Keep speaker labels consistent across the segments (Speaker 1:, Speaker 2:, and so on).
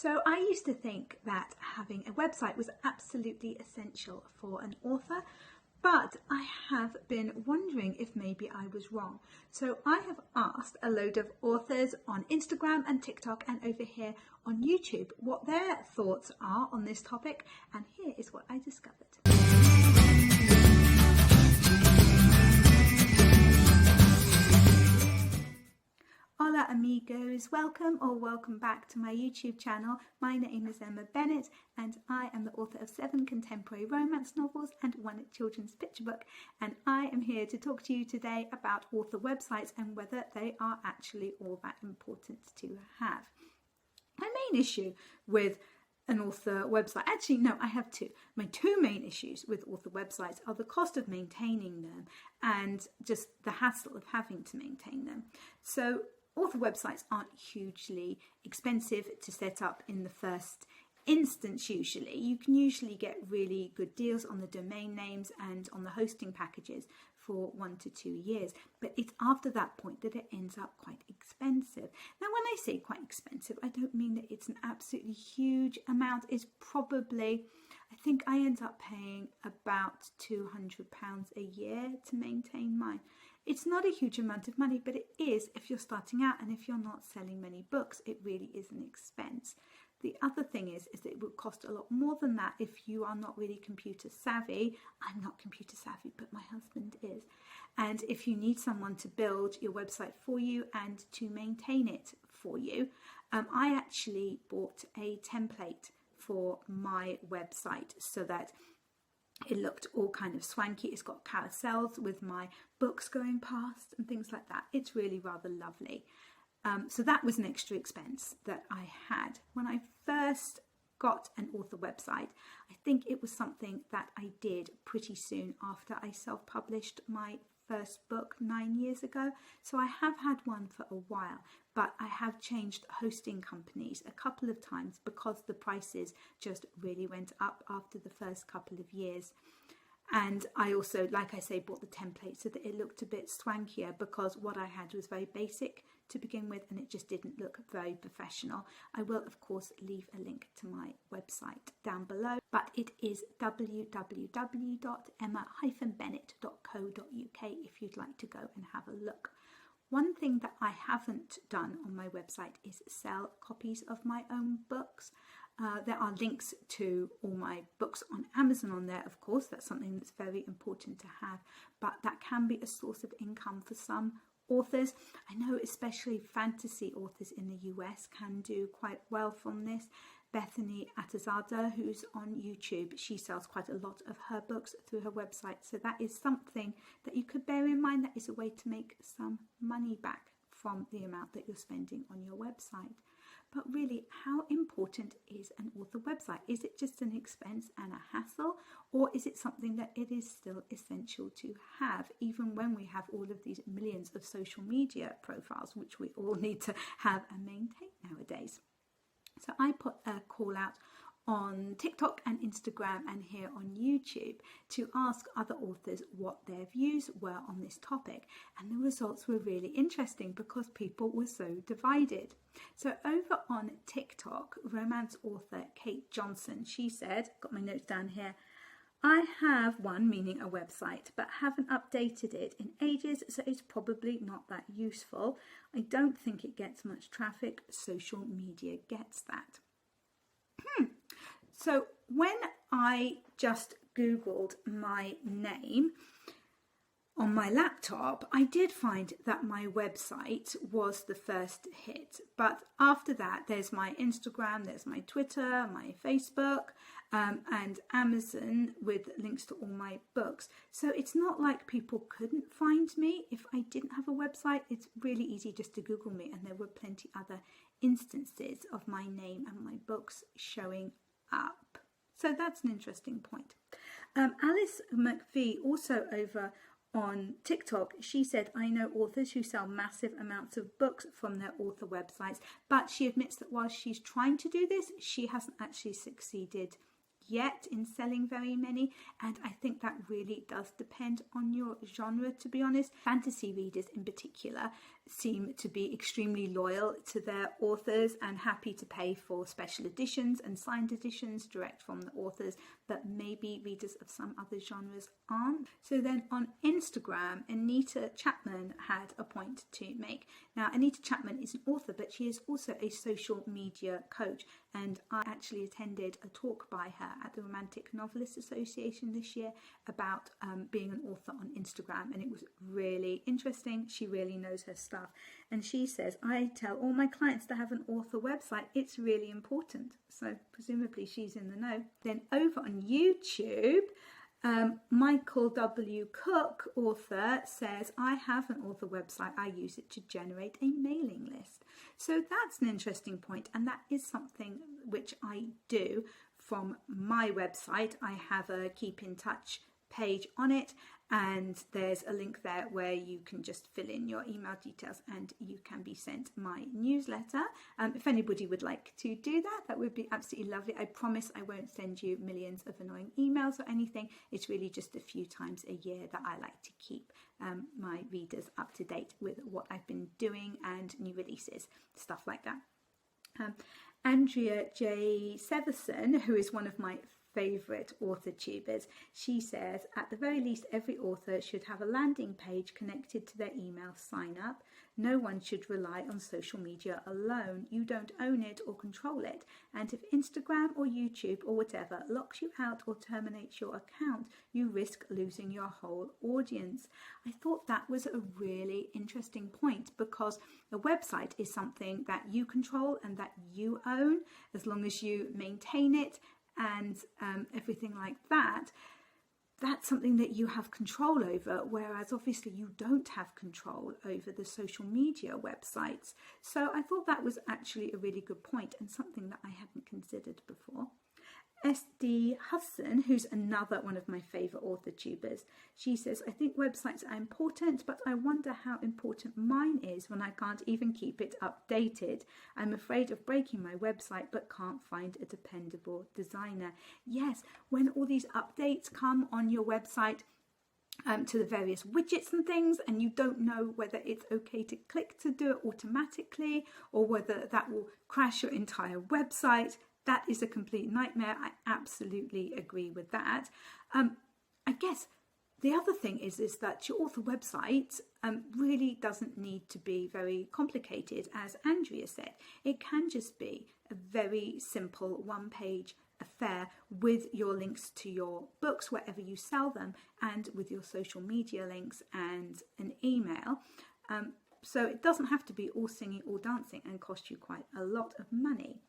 Speaker 1: So I used to think that having a website was absolutely essential for an author, but I have been wondering if maybe I was wrong. So I have asked a load of authors on Instagram and TikTok and over here on YouTube what their thoughts are on this topic, and here is what I discovered. Hola amigos, welcome back to my YouTube channel. My name is Emma Bennet and I am the author of 7 contemporary romance novels and 1 children's picture book, and I am here to talk to you today about author websites and whether they are actually all that important to have. My main issue with an author website, actually no, I have two. My two main issues with author websites are the cost of maintaining them and just the hassle of having to maintain them. So author websites aren't hugely expensive to set up in the first instance usually. You can usually get really good deals on the domain names and on the hosting packages for 1 to 2 years, but it's after that point that it ends up quite expensive. Now when I say quite expensive, I don't mean that it's an absolutely huge amount. It's probably, I think I end up paying about £200 a year to maintain mine. It's not a huge amount of money, but it is if you're starting out and if you're not selling many books, it really is an expense. The other thing is that it will cost a lot more than that if you are not really computer savvy. I'm not computer savvy, but my husband is. And if you need someone to build your website for you and to maintain it for you, I actually bought a template for my website so that it looked all kind of swanky. It's got carousels with my books going past and things like that. It's really rather lovely. So that was an extra expense that I had. When I first got an author website, I think it was something that I did pretty soon after I self-published my first book 9 years ago. So I have had one for a while, but I have changed hosting companies a couple of times because the prices just really went up after the first couple of years. And I also, like I say, bought the template so that it looked a bit swankier because what I had was very basic to begin with and it just didn't look very professional. I will, of course, leave a link to my website down below, but it is www.emma-bennet.co.uk if you'd like to go and have a look. One thing that I haven't done on my website is sell copies of my own books. There are links to all my books on Amazon on there, of course. That's something that's very important to have, but that can be a source of income for some authors. I know especially fantasy authors in the US can do quite well from this. Bethany Atazada, who's on YouTube, she sells quite a lot of her books through her website. So that is something that you could bear in mind. That is a way to make some money back from the amount that you're spending on your website. But really, how important is an author website? Is it just an expense and a hassle, or is it something that it is still essential to have, even when we have all of these millions of social media profiles, which we all need to have and maintain nowadays? So I put a call out on TikTok and Instagram and here on YouTube to ask other authors what their views were on this topic, and the results were really interesting because people were so divided. So over on TikTok, romance author Kate Johnson, she said, got my notes down here, I have one, meaning a website, but haven't updated it in ages, so it's probably not that useful. I don't think it gets much traffic. Social media gets that. So when I just Googled my name on my laptop, I did find that my website was the first hit. But after that, there's my Instagram, there's my Twitter, my Facebook, and Amazon with links to all my books. So it's not like people couldn't find me if I didn't have a website. It's really easy just to Google me, and there were plenty other instances of my name and my books showing up. So that's an interesting point. Alice McVie, also over on TikTok, she said, I know authors who sell massive amounts of books from their author websites, but she admits that while she's trying to do this, she hasn't actually succeeded yet in selling very many, and I think that really does depend on your genre, to be honest. Fantasy readers in particular seem to be extremely loyal to their authors and happy to pay for special editions and signed editions direct from the authors, but maybe readers of some other genres aren't. So then on Instagram, Anita Chapman had a point to make. Now, Anita Chapman is an author, but she is also a social media coach, and I actually attended a talk by her at the Romantic Novelists Association this year about being an author on Instagram, and it was really interesting. She really knows her stuff, and she says, I tell all my clients to have an author website. It's really important. So presumably she's in the know. Then over on YouTube, Michael W. Cook, author, says, I have an author website. I use it to generate a mailing list. So that's an interesting point, and that is something which I do from my website. I have a keep in touch page on it, and there's a link there where you can just fill in your email details and you can be sent my newsletter. If anybody would like to do that, that would be absolutely lovely. I promise I won't send you millions of annoying emails or anything. It's really just a few times a year that I like to keep my readers up to date with what I've been doing and new releases, stuff like that. Andrea J. Severson, who is one of my favourite author tubers, she says, at the very least, every author should have a landing page connected to their email sign up. No one should rely on social media alone. You don't own it or control it. And if Instagram or YouTube or whatever locks you out or terminates your account, you risk losing your whole audience. I thought that was a really interesting point, because a website is something that you control and that you own, as long as you maintain it and everything like that. That's something that you have control over, whereas obviously you don't have control over the social media websites. So I thought that was actually a really good point and something that I hadn't considered before. SD Huston, who's another one of my favourite author tubers, she says, I think websites are important, but I wonder how important mine is when I can't even keep it updated. I'm afraid of breaking my website, but can't find a dependable designer. Yes, when all these updates come on your website, to the various widgets and things, and you don't know whether it's okay to click to do it automatically or whether that will crash your entire website. That is a complete nightmare. I absolutely agree with that. I guess the other thing is that your author website really doesn't need to be very complicated, as Andrea said. It can just be a very simple one-page affair with your links to your books wherever you sell them, and with your social media links and an email. So it doesn't have to be all singing, all dancing and cost you quite a lot of money.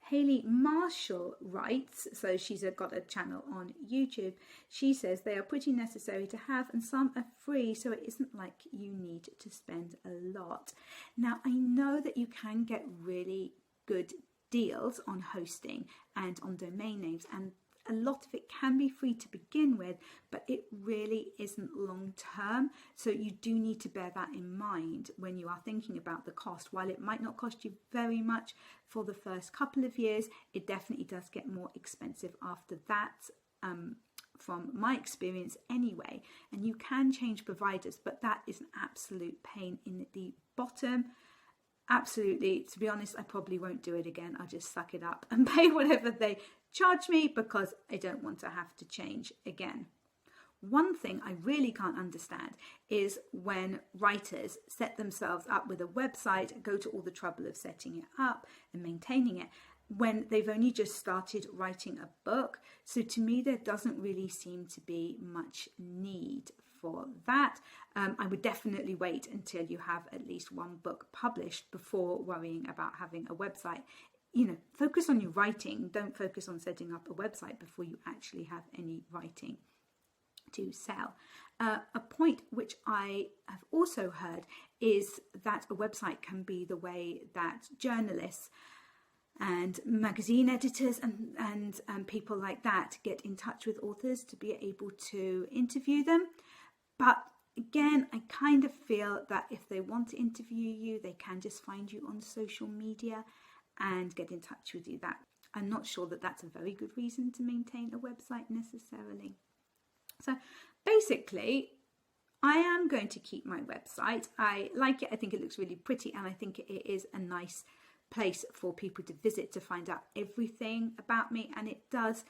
Speaker 1: Haley Marshall writes, so she's got a channel on YouTube. She says they are pretty necessary to have and some are free, so it isn't like you need to spend a lot. Now, I know that you can get really good deals on hosting and on domain names, and a lot of it can be free to begin with, but it really isn't long term. So you do need to bear that in mind when you are thinking about the cost. While it might not cost you very much for the first couple of years, it definitely does get more expensive after that, from my experience anyway. And you can change providers, but that is an absolute pain in the bottom. Absolutely, to be honest, I probably won't do it again. I'll just suck it up and pay whatever they charge me, because I don't want to have to change again. One thing I really can't understand is when writers set themselves up with a website, go to all the trouble of setting it up and maintaining it, when they've only just started writing a book. So to me, there doesn't really seem to be much need for that. I would definitely wait until you have at least one book published before worrying about having a website. You know, focus on your writing. Don't focus on setting up a website before you actually have any writing to sell. A point which I have also heard is that a website can be the way that journalists and magazine editors and people like that get in touch with authors to be able to interview them. But again, I kind of feel that if they want to interview you, they can just find you on social media and get in touch with you. That I'm not sure that that's a very good reason to maintain a website necessarily. So basically, I am going to keep my website. I like it. I think it looks really pretty, and I think it is a nice place for people to visit to find out everything about me, and it does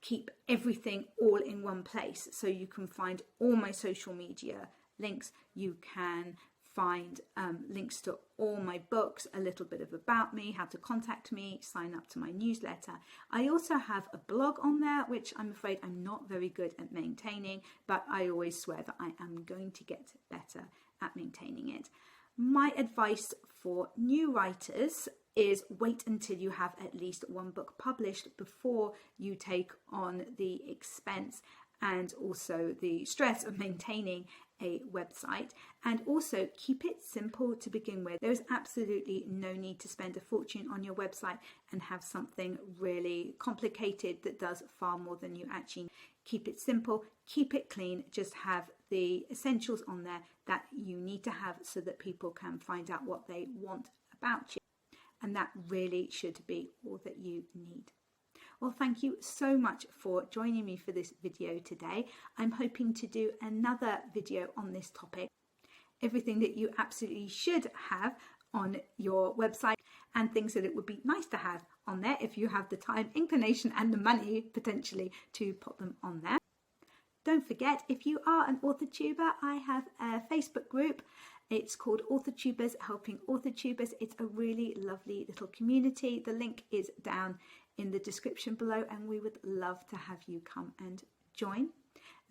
Speaker 1: keep everything all in one place, so you can find all my social media links. You can find links to all my books, a little bit of about me, how to contact me, sign up to my newsletter. I also have a blog on there, which I'm afraid I'm not very good at maintaining, but I always swear that I am going to get better at maintaining it. My advice for new writers is wait until you have at least one book published before you take on the expense and also the stress of maintaining a website, and also keep it simple to begin with. There is absolutely no need to spend a fortune on your website and have something really complicated that does far more than you actually need. Keep it simple, keep it clean, just have the essentials on there that you need to have so that people can find out what they want about you, and that really should be all that you need. Well, thank you so much for joining me for this video today. I'm hoping to do another video on this topic, everything that you absolutely should have on your website and things that it would be nice to have on there if you have the time, inclination and the money potentially to put them on there. Don't forget, if you are an author tuber, I have a Facebook group. It's called Author Tubers Helping Author Tubers. It's a really lovely little community. The link is down in the description below, and we would love to have you come and join.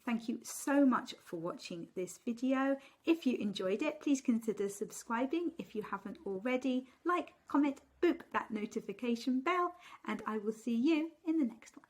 Speaker 1: Thank you so much for watching this video. If you enjoyed it, please consider subscribing if you haven't already. Like, comment, boop that notification bell, and I will see you in the next one.